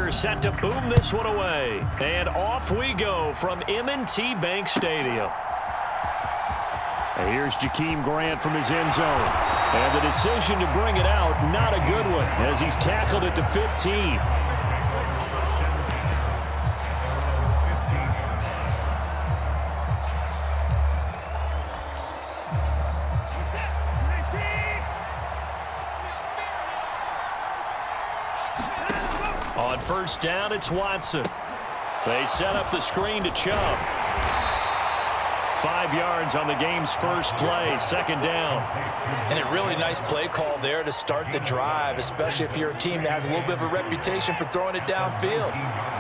They're set to boom this one away. And off we go from M&T Bank Stadium. And here's Jakeem Grant from his end zone. And the decision to bring it out, not a good one, as he's tackled at the 15. On first down, it's Watson. They set up the screen to Chubb. 5 yards on the game's first play, second down. And a really nice play call there to start the drive, especially if you're a team that has a little bit of a reputation for throwing it downfield.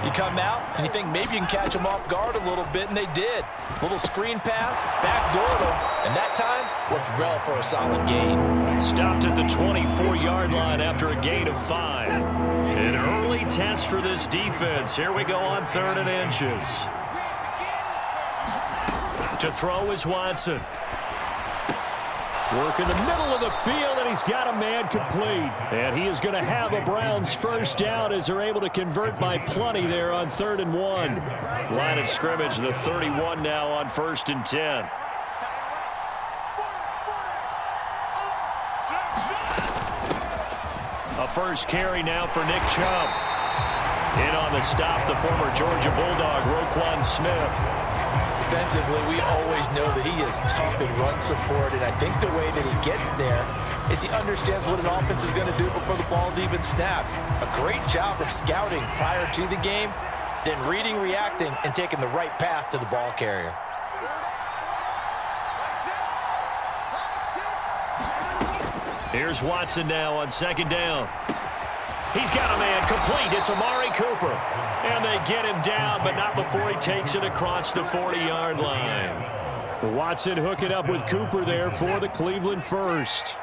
You come out and you think maybe you can catch them off guard a little bit, and they did. Little screen pass, backdoored them, and that time worked well for a solid gain. Stopped at the 24-yard line after a gain of 5. An early test for this defense. Here we go on 3rd and inches. To throw is Watson. Work in the middle of the field, and he's got a man complete. And he is going to have a Browns first down as they're able to convert by plenty there on 3rd and 1. Line of scrimmage, the 31 now on 1st and 10. A first carry now for Nick Chubb. In on the stop, the former Georgia Bulldog, Roquan Smith. Defensively, we always know that he is tough in run support, and I think the way that he gets there is he understands what an offense is going to do before the ball's even snapped. A great job of scouting prior to the game, then reading, reacting, and taking the right path to the ball carrier. Here's Watson now on 2nd down. He's got a man complete. It's Amari Cooper. And they get him down, but not before he takes it across the 40-yard line. Watson hooking up with Cooper there for the Cleveland first.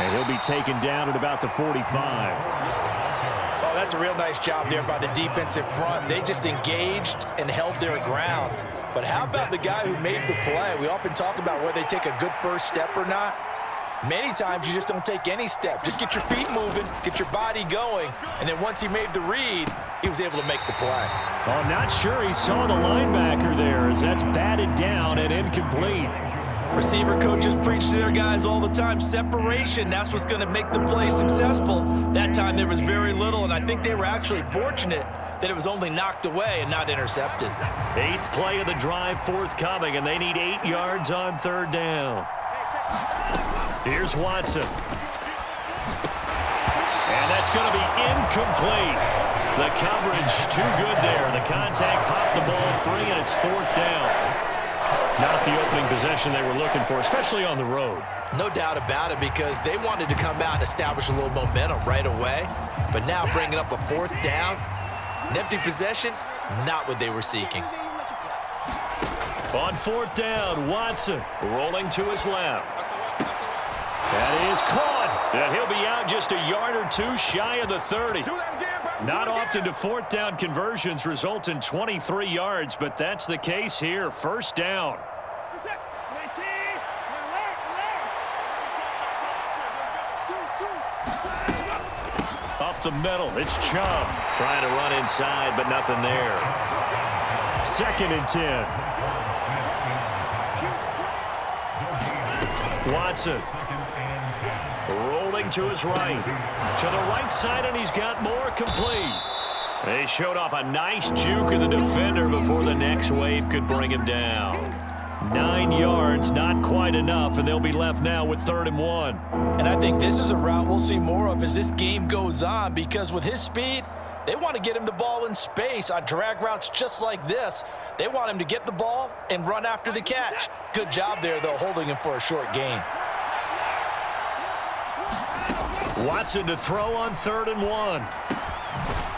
And he'll be taken down at about the 45. That's a real nice job there by the defensive front. They just engaged and held their ground. But how about the guy who made the play? We often talk about whether they take a good first step or not. Many times you just don't take any step. Just get your feet moving, get your body going, and then once he made the read, he was able to make the play. Well, I'm not sure he saw the linebacker there, as that's batted down and incomplete. Receiver coaches preach to their guys all the time. Separation, that's what's going to make the play successful. That time there was very little, and I think they were actually fortunate that it was only knocked away and not intercepted. 8th play of the drive forthcoming, and they need 8 yards on 3rd down. Here's Watson. And that's going to be incomplete. The coverage too good there. The contact popped the ball free, and it's 4th down. Not the opening possession they were looking for, especially on the road. No doubt about it, because they wanted to come out and establish a little momentum right away. But now bringing up a 4th down, an empty possession, not what they were seeking. On 4th down, Watson rolling to his left. That is caught. And he'll be out just a yard or two shy of the 30. Not often do 4th down conversions result in 23 yards, but that's the case here. First down. Up the middle, it's Chubb. Trying to run inside, but nothing there. 2nd and 10. Watson. Rolling to his right. To the right side, and he's got more complete. They showed off a nice juke of the defender before the next wave could bring him down. 9 yards, not quite enough, and they'll be left now with 3rd and 1. And I think this is a route we'll see more of as this game goes on, because with his speed, they want to get him the ball in space on drag routes just like this. They want him to get the ball and run after the catch. Good job there, though, holding him for a short gain. Watson to throw on 3rd and 1.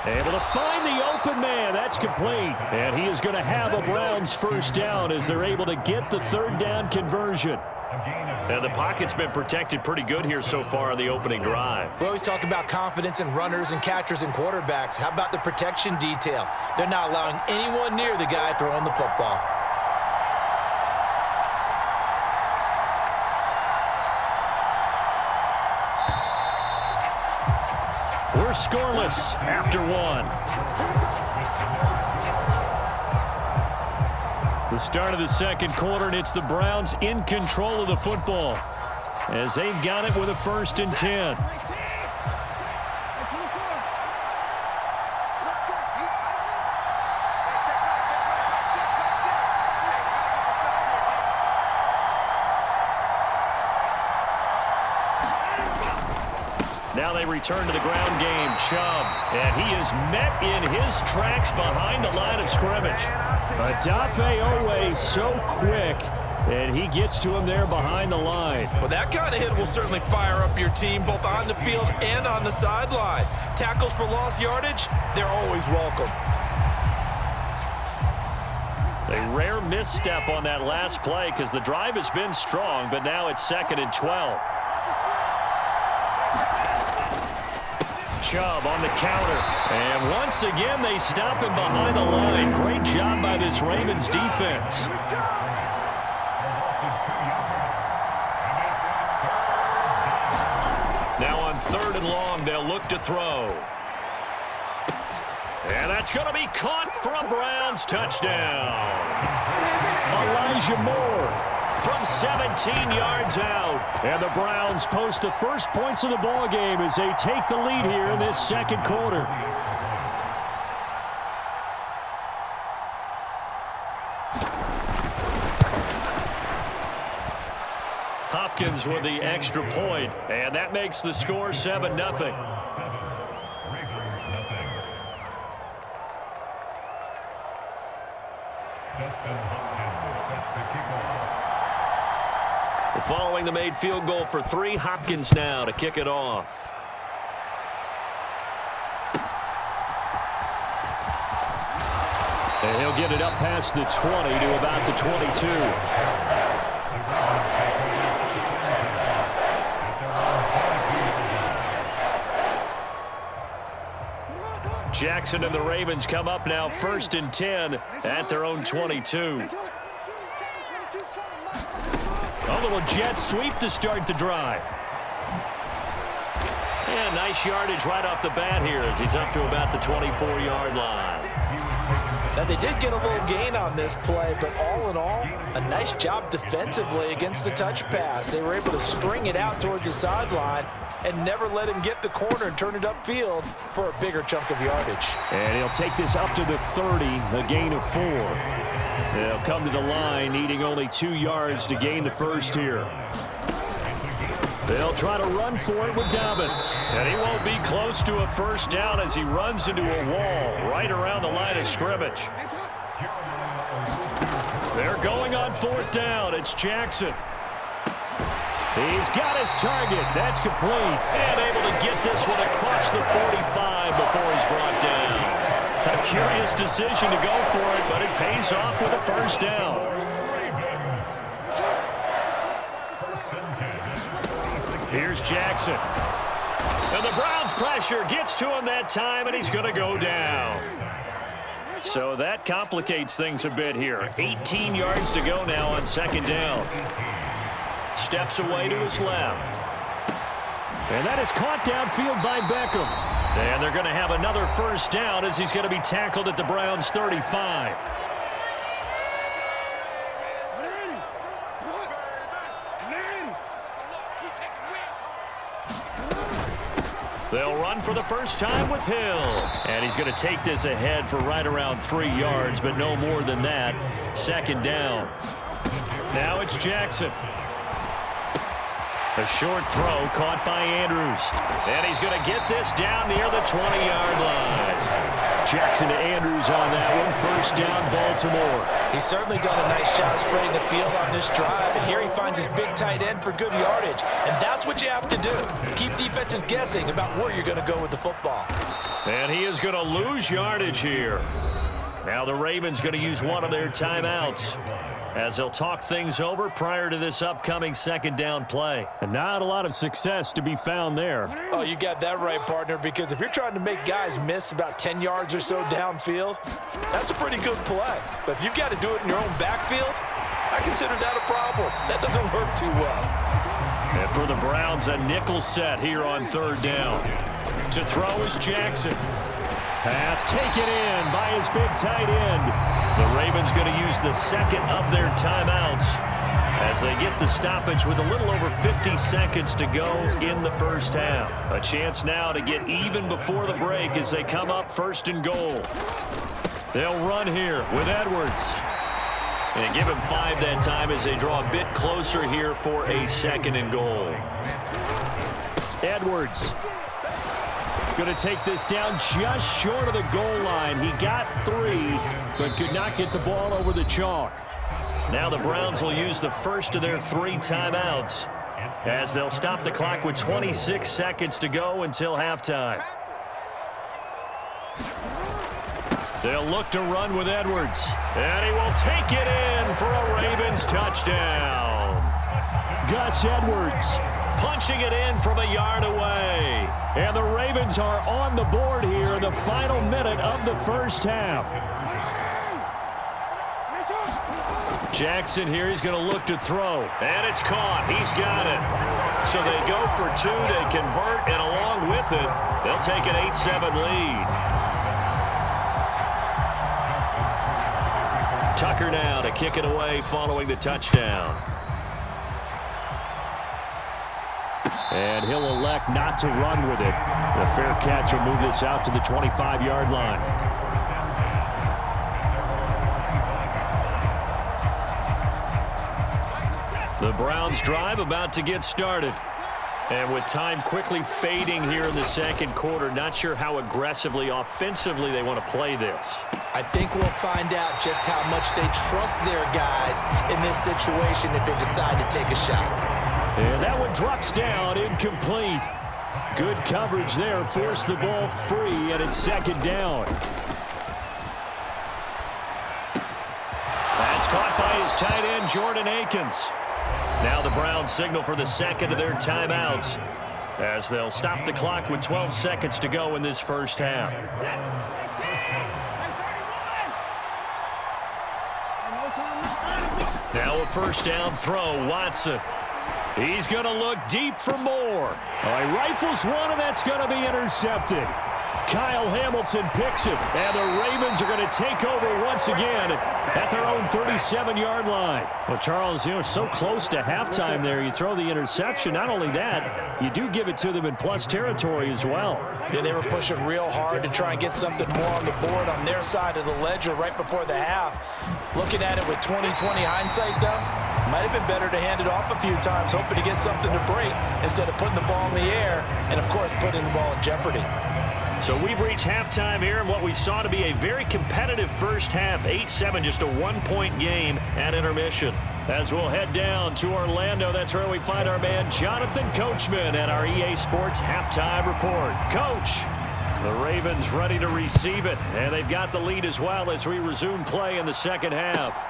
Able to find the open man. That's complete. And he is going to have a Browns first down as they're able to get the 3rd down conversion. And the pocket's been protected pretty good here so far on the opening drive. We always talk about confidence in runners and catchers and quarterbacks. How about the protection detail? They're not allowing anyone near the guy throwing the football. We're scoreless after one. The start of the second quarter, and it's the Browns in control of the football as they've got it with a 1st and 10. Now they return to the ground game. Chubb, and he is met in his tracks behind the line of scrimmage. Adafe Owe so quick, and he gets to him there behind the line. Well, that kind of hit will certainly fire up your team both on the field and on the sideline. Tackles for lost yardage, they're always welcome. A rare misstep on that last play because the drive has been strong, but now it's 2nd and 12. Chubb on the counter. And once again, they stop him behind the line. Great job by this Ravens defense. Now on 3rd and long, they'll look to throw. And that's going to be caught for a Browns touchdown. Elijah Moore from 17 yards out. And the Browns post the first points of the ball game as they take the lead here in this second quarter. Hopkins with the extra point, and that makes the score 7-0. Following the made field goal for 3, Hopkins now to kick it off. And he'll get it up past the 20 to about the 22. Jackson and the Ravens come up now 1st and 10 at their own 22. A little jet sweep to start the drive. And nice yardage right off the bat here as he's up to about the 24-yard line. Now, they did get a little gain on this play, but all in all, a nice job defensively against the touch pass. They were able to string it out towards the sideline and never let him get the corner and turn it upfield for a bigger chunk of yardage. And he'll take this up to the 30, a gain of 4. They'll come to the line needing only 2 yards to gain the first here. They'll try to run for it with Dobbins. And he won't be close to a first down as he runs into a wall right around the line of scrimmage. They're going on 4th down. It's Jackson. He's got his target. That's complete. And able to get this one across the 45 before he's brought down. A curious decision to go for it, but it pays off with a first down. Here's Jackson. And the Browns pressure gets to him that time, and he's going to go down. So that complicates things a bit here. 18 yards to go now on 2nd down. Steps away to his left. And that is caught downfield by Beckham. And they're going to have another first down as he's going to be tackled at the Browns' 35. They'll run for the first time with Hill. And he's going to take this ahead for right around 3 yards, but no more than that. 2nd down. Now it's Jackson. A short throw caught by Andrews. And he's going to get this down near the 20-yard line. Jackson to Andrews on that one. First down, Baltimore. He's certainly done a nice job spreading the field on this drive. And here he finds his big tight end for good yardage. And that's what you have to do. Keep defenses guessing about where you're going to go with the football. And he is going to lose yardage here. Now the Ravens going to use one of their timeouts as they'll talk things over prior to this upcoming 2nd down play. And not a lot of success to be found there. Oh, you got that right, partner, because if you're trying to make guys miss about 10 yards or so downfield, that's a pretty good play. But if you've got to do it in your own backfield, I consider that a problem. That doesn't work too well. And for the Browns, a nickel set here on 3rd down. To throw is Jackson. Pass taken in by his big tight end. The Ravens going to use the second of their timeouts as they get the stoppage with a little over 50 seconds to go in the first half. A chance now to get even before the break as they come up first and goal. They'll run here with Edwards. And give him 5 that time as they draw a bit closer here for a second and goal. Edwards going to take this down just short of the goal line. He got 3, but could not get the ball over the chalk. Now the Browns will use the first of their 3 timeouts as they'll stop the clock with 26 seconds to go until halftime. They'll look to run with Edwards. And he will take it in for a Ravens touchdown. Gus Edwards punching it in from a yard away. And the Ravens are on the board here in the final minute of the first half. Jackson here, he's going to look to throw. And it's caught. He's got it. So they go for 2. They convert, and along with it, they'll take an 8-7 lead. Tucker now to kick it away following the touchdown. And he'll elect not to run with it. The fair catch will move this out to the 25-yard line. The Browns drive about to get started. And with time quickly fading here in the second quarter, not sure how aggressively, offensively they want to play this. I think we'll find out just how much they trust their guys in this situation if they decide to take a shot. And that one drops down, incomplete. Good coverage there, forced the ball free, and it's second down. That's caught by his tight end, Jordan Akins. Now the Browns signal for the second of their timeouts as they'll stop the clock with 12 seconds to go in this first half. Now a first down throw, Watson. He's going to look deep for more. He rifles one, and that's going to be intercepted. Kyle Hamilton picks it, and the Ravens are going to take over once again at their own 37-yard line. Well, Charles, so close to halftime there. You throw the interception. Not only that, you do give it to them in plus territory as well. Yeah, they were pushing real hard to try and get something more on the board on their side of the ledger right before the half. Looking at it with 20/20 hindsight, though, might have been better to hand it off a few times, hoping to get something to break instead of putting the ball in the air and, of course, putting the ball in jeopardy. So we've reached halftime here in what we saw to be a very competitive first half, 8-7, just a one-point game at intermission. As we'll head down to Orlando, that's where we find our man Jonathan Coachman at our EA Sports Halftime Report. Coach, the Ravens ready to receive it, and they've got the lead as well as we resume play in the second half.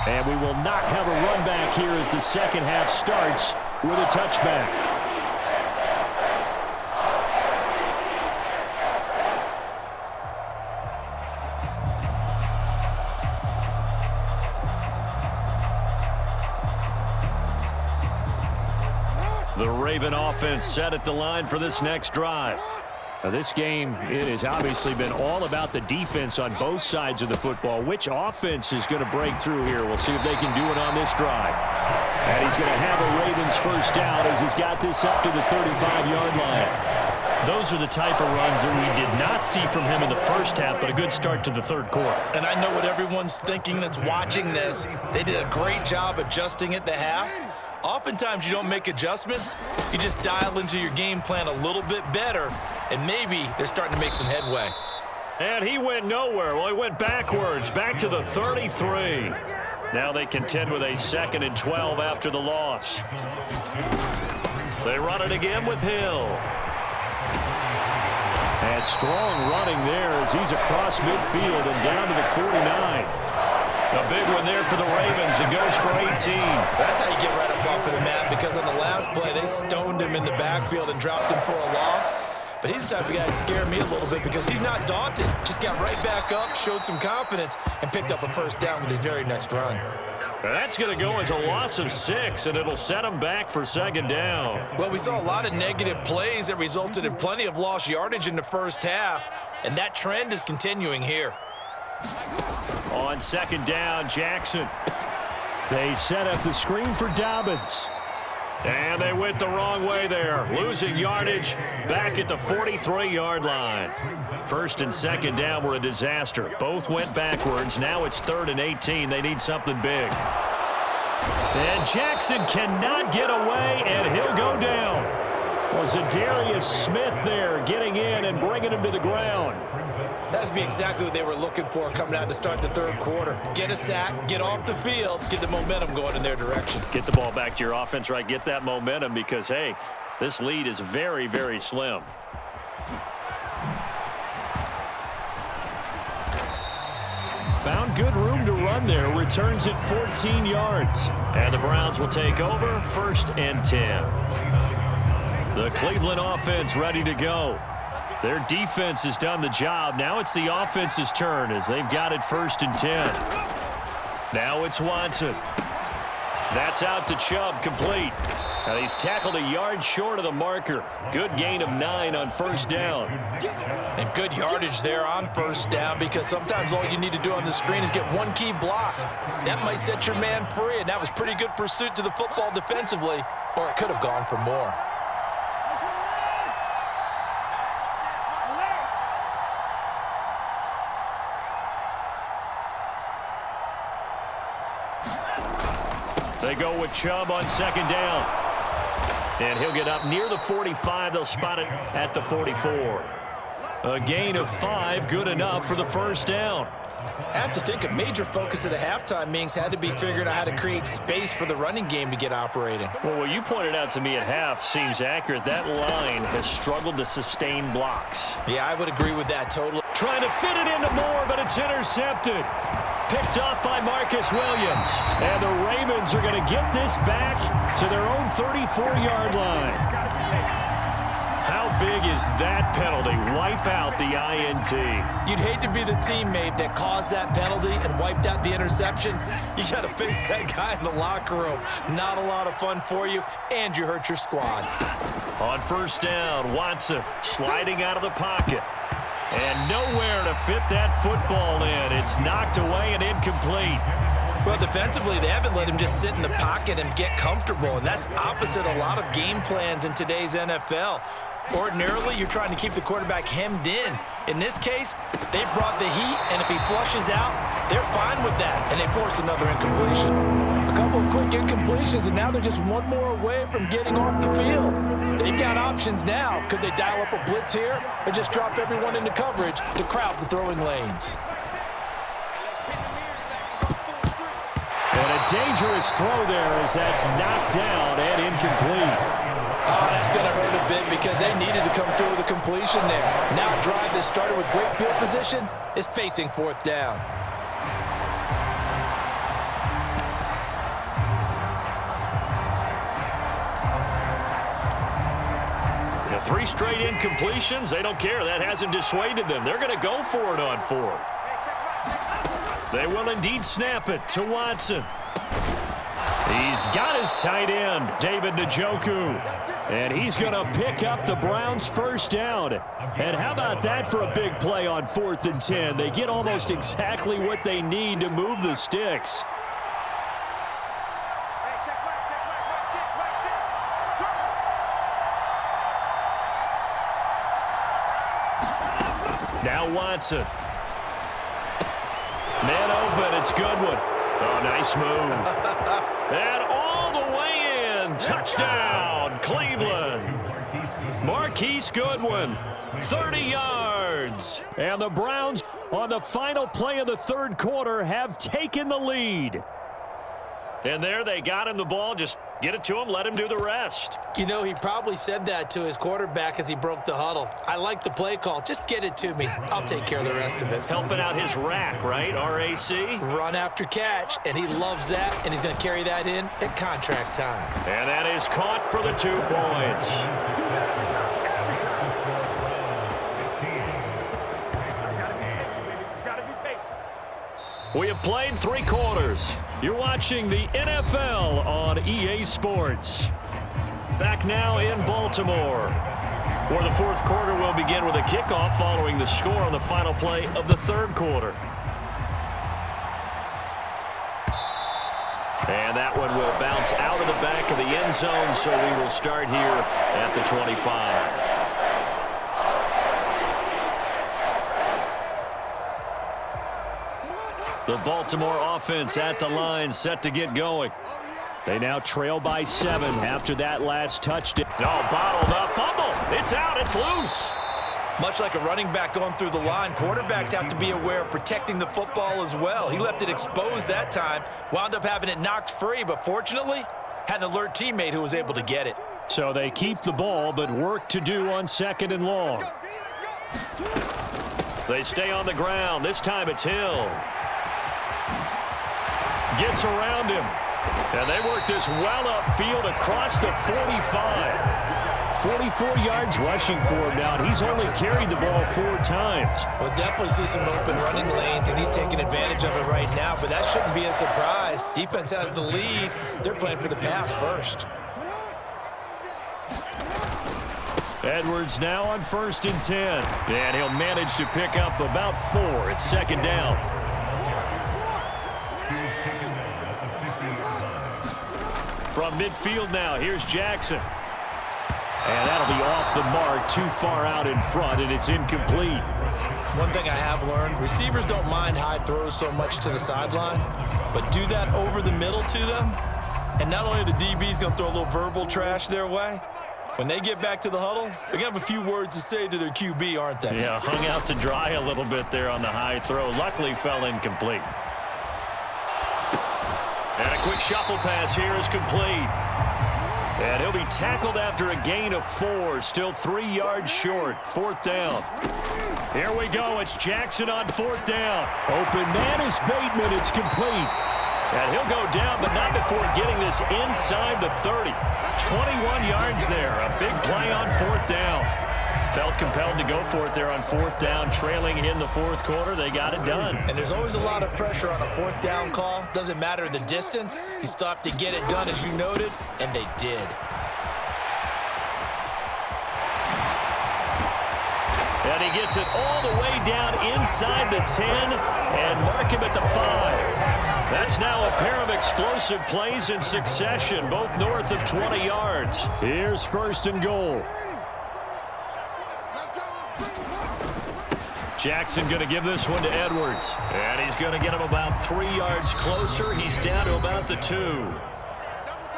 And we will not have a run back here as the second half starts with a touchback. The Raven offense set at the line for this next drive. Now this game, it has obviously been all about the defense on both sides of the football. Which offense is going to break through here? We'll see if they can do it on this drive. And he's going to have a Ravens first down as he's got this up to the 35-yard line. Those are the type of runs that we did not see from him in the first half, but a good start to the third quarter. And I know what everyone's thinking that's watching this. They did a great job adjusting at the half. Oftentimes you don't make adjustments. You just dial into your game plan a little bit better, and maybe they're starting to make some headway. And he went nowhere. Well, he went backwards, back to the 33. Now they contend with a 2nd and 12 after the loss. They run it again with Hill. And strong running there as he's across midfield and down to the 49. A big one there for the Ravens. It goes for 18. That's how you get right up off of the mat, because on the last play, they stoned him in the backfield and dropped him for a loss. But he's the type of guy that scared me a little bit because he's not daunted. Just got right back up, showed some confidence, and picked up a first down with his very next run. That's going to go as a loss of 6, and it'll set them back for second down. Well, we saw a lot of negative plays that resulted in plenty of lost yardage in the first half, and that trend is continuing here. On second down, Jackson. They set up the screen for Dobbins. And they went the wrong way there. Losing yardage back at the 43-yard line. First and second down were a disaster. Both went backwards. Now it's 3rd and 18. They need something big. And Jackson cannot get away, and he'll go down. Was Zadarius Smith there getting in and bringing him to the ground. That'd be exactly what they were looking for coming out to start the third quarter. Get a sack, get off the field, get the momentum going in their direction. Get the ball back to your offense, right? Get that momentum because, hey, this lead is very, very slim. Found good room to run there. Returns it 14 yards. And the Browns will take over 1st and 10. The Cleveland offense ready to go. Their defense has done the job. Now it's the offense's turn as they've got it 1st and 10. Now it's Watson. That's out to Chubb, complete. And he's tackled a yard short of the marker. Good gain of 9 on 1st down. And good yardage there on 1st down because sometimes all you need to do on the screen is get one key block. That might set your man free, and that was pretty good pursuit to the football defensively, or it could have gone for more. They go with Chubb on second down. And he'll get up near the 45. They'll spot it at the 44. A gain of 5, good enough for the 1st down. I have to think a major focus of the halftime meetings had to be figuring out how to create space for the running game to get operating. Well, what you pointed out to me at half seems accurate. That line has struggled to sustain blocks. Yeah, I would agree with that totally. Trying to fit it into Moore, but it's intercepted. Picked off by Marcus Williams. And the Ravens are going to get this back to their own 34-yard line. How big is that penalty? Wipe out the INT. You'd hate to be the teammate that caused that penalty and wiped out the interception. You got to face that guy in the locker room. Not a lot of fun for you, and you hurt your squad. On 1st down, Watson sliding out of the pocket. And nowhere to fit that football in. It's knocked away and incomplete. Well, defensively, they haven't let him just sit in the pocket and get comfortable, and that's opposite a lot of game plans in today's NFL. Ordinarily, you're trying to keep the quarterback hemmed in. In this case, they brought the heat, and if he flushes out, they're fine with that, and they force another incompletion. A couple of quick incompletions, and now they're just one more away from getting off the field. They've got options now. Could they dial up a blitz here or just drop everyone into coverage to crowd the throwing lanes? And a dangerous throw there as that's knocked down and incomplete. Oh, that's going to hurt a bit because they needed to come through with a completion there. Now a drive that started with great field position is facing 4th down. The 3 straight incompletions, they don't care. That hasn't dissuaded them. They're going to go for it on 4th. They will indeed snap it to Watson. He's got his tight end, David Njoku. And he's going to pick up the Browns' 1st down. And how about that for a big play on 4th and 10? They get almost exactly what they need to move the sticks. Now Watson. Man open, it's Goodwin. Oh, nice move. And all the way in. Touchdown, Cleveland. Marquise Goodwin, 30 yards. And the Browns, on the final play of the 3rd quarter, have taken the lead. And there they got him the ball. Just get it to him, let him do the rest. You know, he probably said that to his quarterback as he broke the huddle. I like the play call. Just get it to me. I'll take care of the rest of it. Helping out his rack, right? RAC? Run after catch, and he loves that, and he's going to carry that in at contract time. And that is caught for the 2 points. We have played 3 quarters. You're watching the NFL on EA Sports. Back now in Baltimore, where the 4th quarter will begin with a kickoff following the score on the final play of the 3rd quarter. And that one will bounce out of the back of the end zone, so we will start here at the 25. The Baltimore offense at the line, set to get going. They now trail by 7 after that last touchdown. Oh, bottled up, fumble. It's out, it's loose. Much like a running back going through the line, quarterbacks have to be aware of protecting the football as well. He left it exposed that time, wound up having it knocked free, but fortunately, had an alert teammate who was able to get it. So they keep the ball, but work to do on 2nd and long. They stay on the ground. This time it's Hill. Gets around him. And they work this well upfield across the 45. 44 yards rushing for him now, and he's only carried the ball 4 times. We'll definitely see some open running lanes, and he's taking advantage of it right now, but that shouldn't be a surprise. Defense has the lead. They're playing for the pass first. Edwards now on 1st and 10. And he'll manage to pick up about 4. It's 2nd down. From midfield now, here's Jackson. And that'll be off the mark, too far out in front, and it's incomplete. One thing I have learned, receivers don't mind high throws so much to the sideline, but do that over the middle to them, and not only are the DBs going to throw a little verbal trash their way, when they get back to the huddle, they're going to have a few words to say to their QB, aren't they? Yeah, hung out to dry a little bit there on the high throw. Luckily fell incomplete. And a quick shuffle pass here is complete. And he'll be tackled after a gain of 4. Still 3 yards short. 4th down. Here we go. It's Jackson on 4th down. Open man is Bateman. It's complete. And he'll go down, but not before getting this inside the 30. 21 yards there. A big play on 4th down. Felt compelled to go for it there on 4th down, trailing in the 4th quarter. They got it done. And there's always a lot of pressure on a 4th down call. Doesn't matter the distance. You still have to get it done, as you noted, and they did. And he gets it all the way down inside the 10 and mark him at the 5. That's now a pair of explosive plays in succession, both north of 20 yards. Here's 1st and goal. Jackson going to give this one to Edwards. And he's going to get him about 3 yards closer. He's down to about the 2.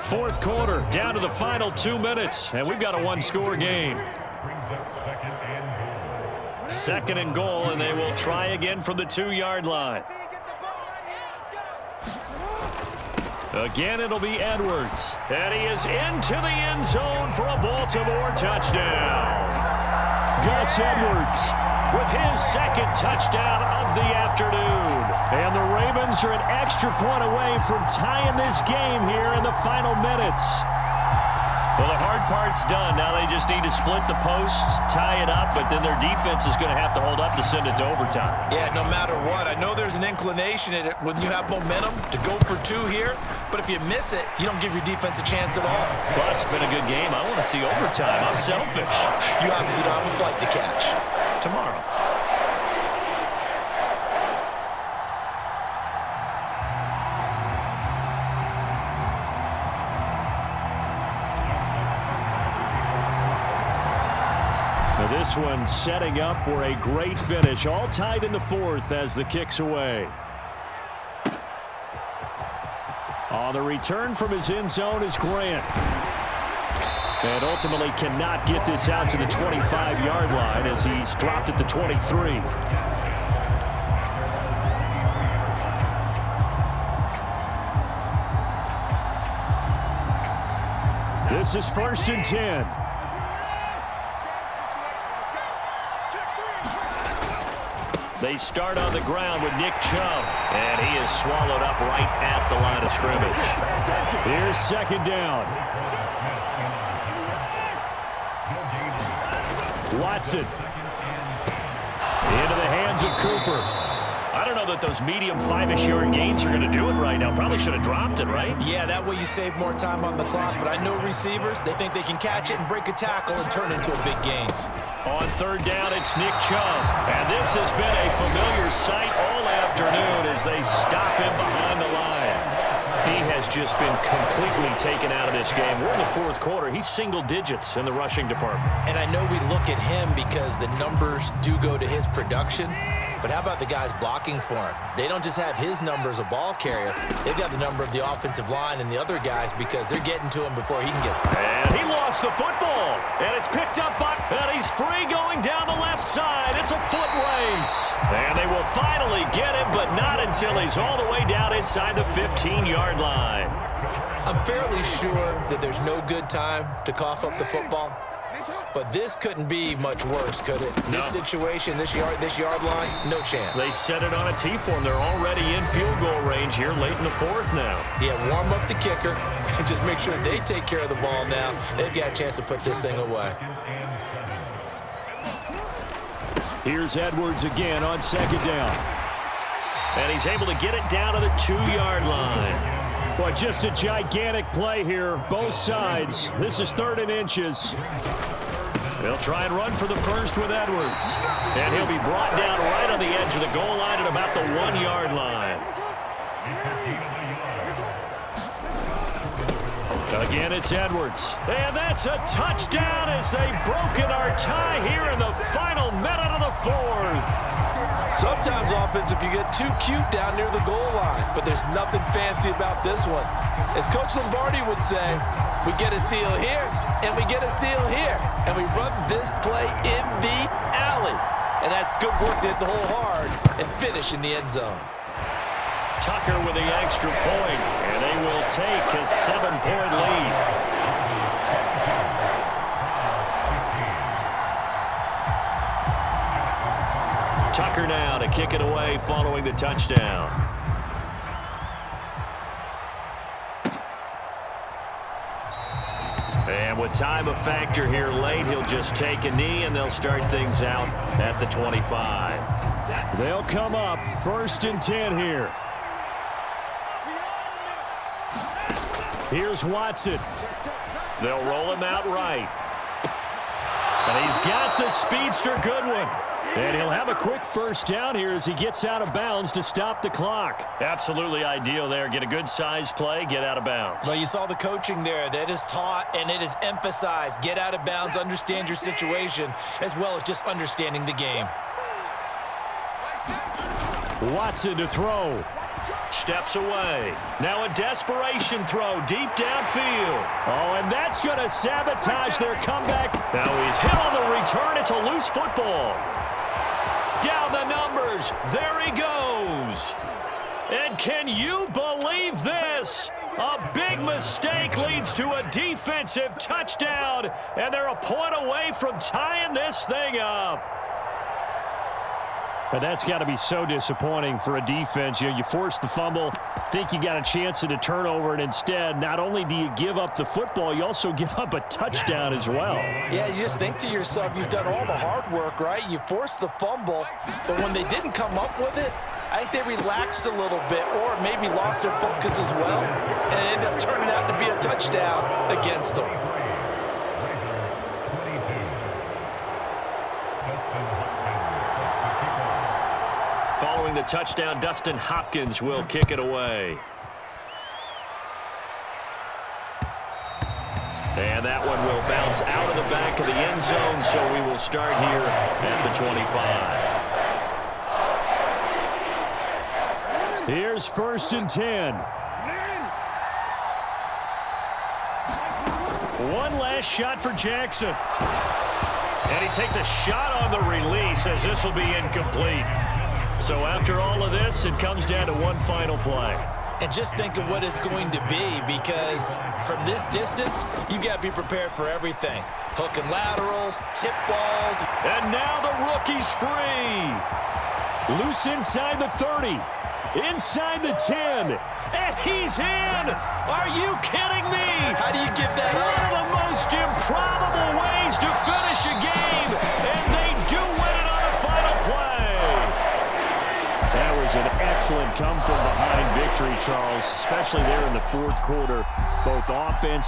4th quarter, down to the final 2 minutes. And we've got a 1-score game. 2nd and goal, and they will try again from the 2-yard line. Again, it'll be Edwards. And he is into the end zone for a Baltimore touchdown. Gus Edwards with his 2nd touchdown of the afternoon. And the Ravens are an extra point away from tying this game here in the final minutes. Well, the hard part's done. Now they just need to split the posts, tie it up, but then their defense is going to have to hold up to send it to overtime. Yeah, no matter what. I know there's an inclination in it when you have momentum to go for 2 here, but if you miss it, you don't give your defense a chance at all. Plus, it's been a good game. I want to see overtime. I'm selfish. You obviously don't have a flight to catch. Tomorrow. This one setting up for a great finish. All tied in the 4th as the kick's away. On the return from his end zone is Grant. And ultimately cannot get this out to the 25-yard line as he's dropped at the 23. This is 1st and 10. They start on the ground with Nick Chubb, and he is swallowed up right at the line of scrimmage. Here's 2nd down. Watson. Into the hands of Cooper. I don't know that those medium 5-ish yard gains are going to do it right now. Probably should have dropped it, right? Yeah, that way you save more time on the clock. But I know receivers, they think they can catch it and break a tackle and turn it into a big gain. On third down, it's Nick Chubb. And this has been a familiar sight all afternoon as they stop him behind the line. He has just been completely taken out of this game. We're in the fourth quarter. He's single digits in the rushing department. And I know we look at him because the numbers do go to his production. But how about the guys blocking for him? They don't just have his number as a ball carrier. They've got the number of the offensive line and the other guys because they're getting to him before he can get there. And he lost the football. And it's picked up by, and he's free going down the left side. It's a foot race. And they will finally get him, but not until he's all the way down inside the 15-yard line. I'm fairly sure that there's no good time to cough up the football. But this couldn't be much worse, could it? No. This situation, this yard line, no chance. They set it on a T-form. They're already in field goal range here late in the fourth now. Yeah, warm up the kicker and just make sure they take care of the ball now. They've got a chance to put this thing away. Here's Edwards again on second down. And he's able to get it down to the 2-yard line. Boy, just a gigantic play here, both sides. This is 3rd and inches. They'll try and run for the first with Edwards. And he'll be brought down right on the edge of the goal line at about the 1-yard line. Again, it's Edwards. And that's a touchdown as they've broken our tie here in the final minute of the fourth. Sometimes offense can get too cute down near the goal line, but there's nothing fancy about this one. As Coach Lombardi would say, we get a seal here, and we get a seal here, and we run this play in the alley. And that's good work to hit the hole hard and finish in the end zone. Tucker with the extra point, and they will take a 7-point lead. Tucker now to kick it away following the touchdown. And with time a factor here late, he'll just take a knee and they'll start things out at the 25. They'll come up 1st and 10 here. Here's Watson. They'll roll him out right. And he's got the speedster Goodwin. And he'll have a quick first down here as he gets out of bounds to stop the clock. Absolutely ideal there. Get a good size play, get out of bounds. Well, you saw the coaching there. That is taught and it is emphasized. Get out of bounds, understand your situation, as well as just understanding the game. Watson to throw. Steps away. Now a desperation throw deep downfield. Oh, and that's going to sabotage their comeback. Now he's hit on the return. It's a loose football. Down the numbers. There he goes. And can you believe this? A big mistake leads to a defensive touchdown, and they're a point away from tying this thing up. But that's got to be so disappointing for a defense. You force the fumble, think you got a chance at a turnover, and instead, not only do you give up the football, you also give up a touchdown as well. Yeah, you just think to yourself, you've done all the hard work, right? You forced the fumble, but when they didn't come up with it, I think they relaxed a little bit or maybe lost their focus as well, and it ended up turning out to be a touchdown against them. Following the touchdown, Dustin Hopkins will kick it away. And that one will bounce out of the back of the end zone, so we will start here at the 25. Here's 1st and 10. One last shot for Jackson. And he takes a shot on the release as this will be incomplete. So after all of this, it comes down to one final play. And just think of what it's going to be, because from this distance, you've got to be prepared for everything. Hook and laterals, tip balls. And now the rookie's free. Loose inside the 30. Inside the 10. And he's in. Are you kidding me? How do you give that up? One of the most improbable ways to finish a game. And they do win it on the final play. That was an excellent come-from-behind victory, Charles, especially there in the fourth quarter. Both offense